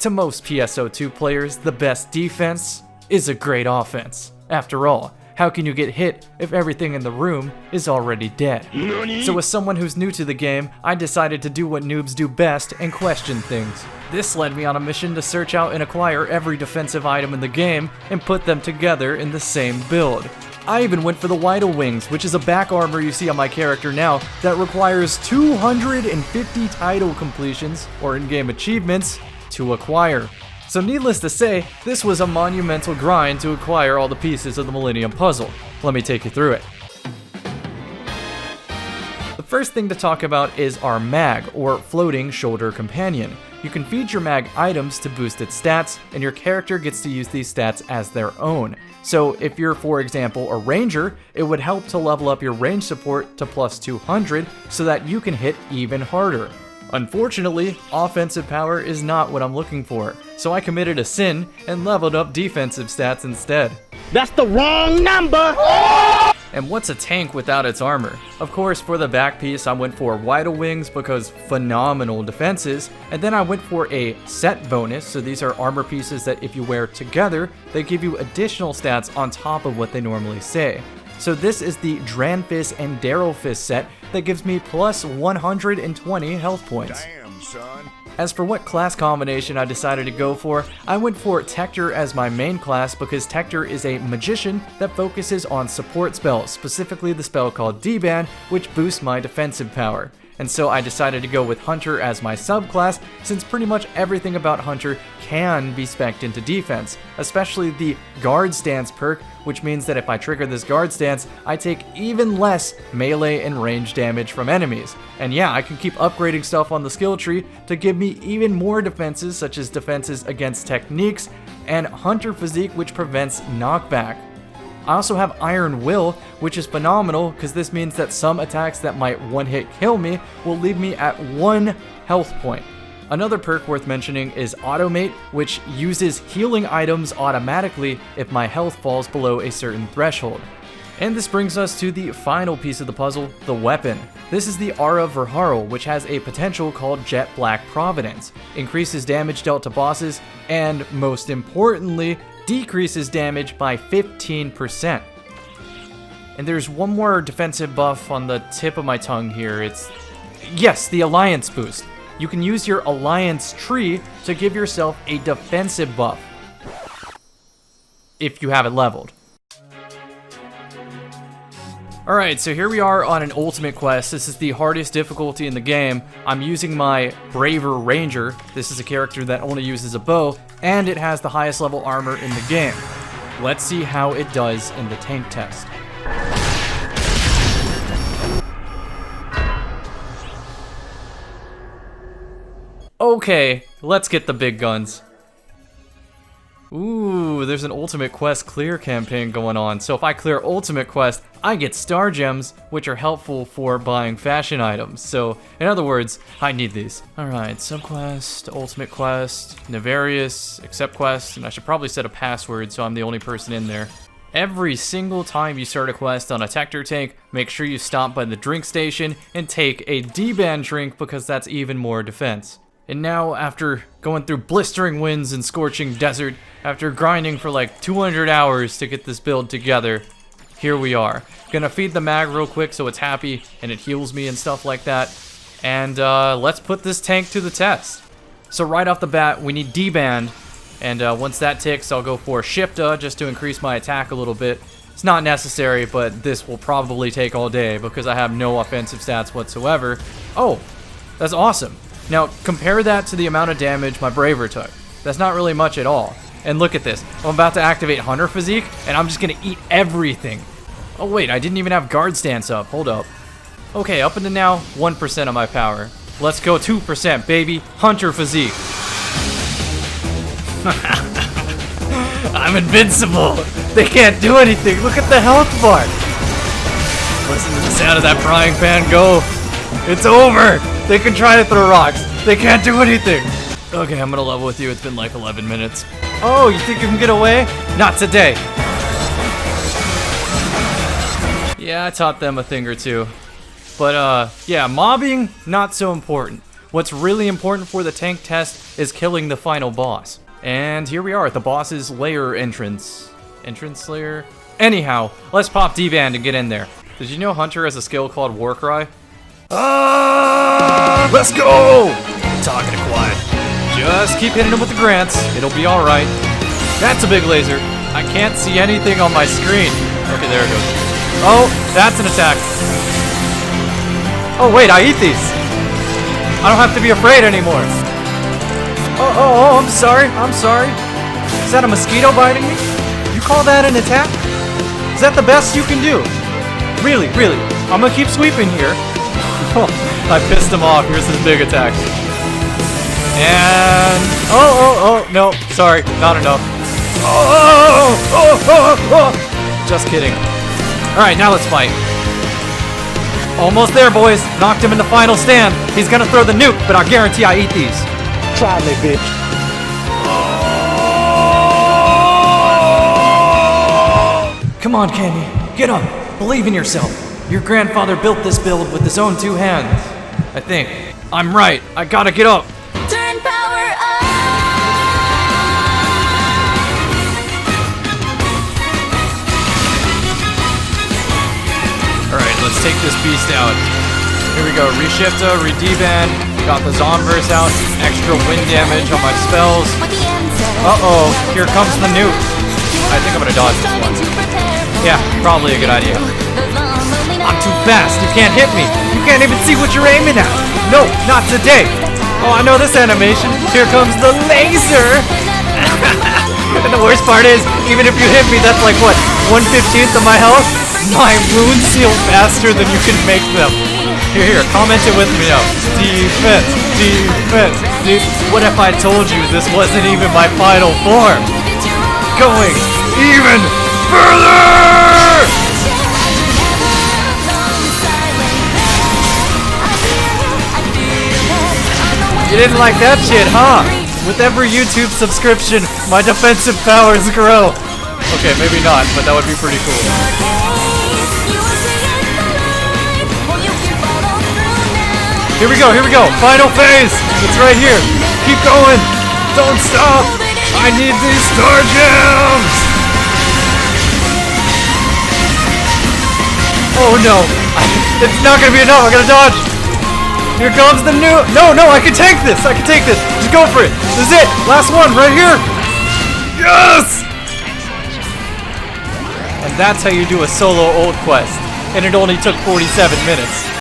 To most PSO2 players, the best defense is a great offense. After all, how can you get hit if everything in the room is already dead? So as someone who's new to the game, I decided to do what noobs do best and question things. This led me on a mission to search out and acquire every defensive item in the game and put them together in the same build. I even went for the Waifu wings, which is a back armor you see on my character now that requires 250 title completions, or in-game achievements, to acquire. So needless to say, this was a monumental grind to acquire all the pieces of the Millennium Puzzle. Let me take you through it. The first thing to talk about is our mag, or Floating Shoulder Companion. You can feed your mag items to boost its stats, and your character gets to use these stats as their own. So if you're, for example, a ranger, it would help to level up your range support to plus 200 so that you can hit even harder. Unfortunately, offensive power is not what I'm looking for, so I committed a sin and leveled up defensive stats instead. That's the wrong number! And what's a tank without its armor? Of course, for the back piece, I went for Waifu wings because phenomenal defenses, and then I went for a set bonus, so these are armor pieces that if you wear together, they give you additional stats on top of what they normally say. So this is the Dranfist and Darylfist set that gives me plus 120 health points. Damn, son. As for what class combination I decided to go for, I went for Tector as my main class because Tector is a magician that focuses on support spells, specifically the spell called D-Ban, which boosts my defensive power. And so I decided to go with Hunter as my subclass, since pretty much everything about Hunter can be spec'd into defense, especially the guard stance perk, which means that if I trigger this guard stance, I take even less melee and range damage from enemies. And yeah, I can keep upgrading stuff on the skill tree to give me even more defenses, such as defenses against techniques, and Hunter Physique, which prevents knockback. I also have Iron Will, which is phenomenal because this means that some attacks that might one-hit kill me will leave me at 1 health point. Another perk worth mentioning is Automate, which uses healing items automatically if my health falls below a certain threshold. And this brings us to the final piece of the puzzle, the weapon. This is the Aura Verharl, which has a potential called Jet Black Providence, increases damage dealt to bosses, and most importantly, decreases damage by 15%. And there's one more defensive buff on the tip of my tongue here. Yes, the Alliance boost. You can use your Alliance tree to give yourself a defensive buff if you have it leveled. Alright, so here we are on an ultimate quest. This is the hardest difficulty in the game. I'm using my Braver Ranger. This is a character that only uses a bow, and it has the highest level armor in the game. Let's see how it does in the tank test. Okay, let's get the big guns. Ooh, there's an Ultimate Quest clear campaign going on. So if I clear Ultimate Quest, I get Star Gems, which are helpful for buying fashion items. So, in other words, I need these. Alright, Subquest, Ultimate Quest, Nefarious, Accept Quest, and I should probably set a password so I'm the only person in there. Every single time you start a quest on a Tector tank, make sure you stop by the drink station and take a D-Ban drink because that's even more defense. And now, after going through blistering winds and scorching desert, after grinding for like 200 hours to get this build together, here we are. Gonna feed the mag real quick so it's happy and it heals me and stuff like that. And let's put this tank to the test. So right off the bat, we need D-Band. And once that ticks, I'll go for Shifta just to increase my attack a little bit. It's not necessary, but this will probably take all day because I have no offensive stats whatsoever. Oh, that's awesome. Now, compare that to the amount of damage my Braver took. That's not really much at all. And look at this. I'm about to activate Hunter Physique, and I'm just going to eat everything. Oh, wait, I didn't even have Guard Stance up. Hold up. Okay, up until now, 1% of my power. Let's go 2%, baby. Hunter Physique. I'm invincible. They can't do anything. Look at the health bar. Listen to the sound of that frying pan go. It's over. They can try to throw rocks. They can't do anything. Okay, I'm gonna level with you. It's been like 11 minutes. Oh, you think you can get away? Not today. Yeah, I taught them a thing or two. But, yeah, mobbing, not so important. What's really important for the tank test is killing the final boss. And here we are at the boss's lair entrance. Entrance lair? Anyhow, let's pop D-Band and get in there. Did you know Hunter has a skill called Warcry? Let's go! Talking to quiet. Just keep hitting him with the grants. It'll be alright. That's a big laser. I can't see anything on my screen. Okay, there it goes. Oh, that's an attack. Oh, wait, I eat these. I don't have to be afraid anymore. Oh, I'm sorry. I'm sorry. Is that a mosquito biting me? You call that an attack? Is that the best you can do? Really? I'm gonna keep sweeping here. I pissed him off. Here's his big attack. And... Oh, no. Sorry, not enough. Just kidding. Alright, now let's fight. Almost there, boys. Knocked him in the final stand. He's gonna throw the nuke, but I guarantee I eat these. Try me, bitch. Come on, Candy. Get up. Believe in yourself. Your grandfather built this build with his own 2 hands. I think. I'm right. I gotta get up. Turn power up. Alright, let's take this beast out. Here we go. Reshifta, D-Band. Got the Zomverse out. Extra wind damage on my spells. Uh-oh. Here comes the nuke. I think I'm gonna dodge this one. Yeah, probably a good idea. I'm too fast. You can't hit me. You can't even see what you're aiming at. No, not today. Oh, I know this animation. Here comes the laser. And the worst part is, even if you hit me, that's like, what, 1/15 of my health? My wounds heal faster than you can make them. Here, comment it with me now. Defense. What if I told you this wasn't even my final form? Going even further! You didn't like that shit, huh? With every YouTube subscription, my defensive powers grow. Okay, maybe not, but that would be pretty cool. Here we go. Final phase. It's right here. Keep going. Don't stop. I need these star gems. Oh no. It's not gonna be enough. I gotta dodge. Here comes the new... No, I can take this. Just go for it. This is it. Last one right here. Yes! And that's how you do a solo ult quest. And it only took 47 minutes.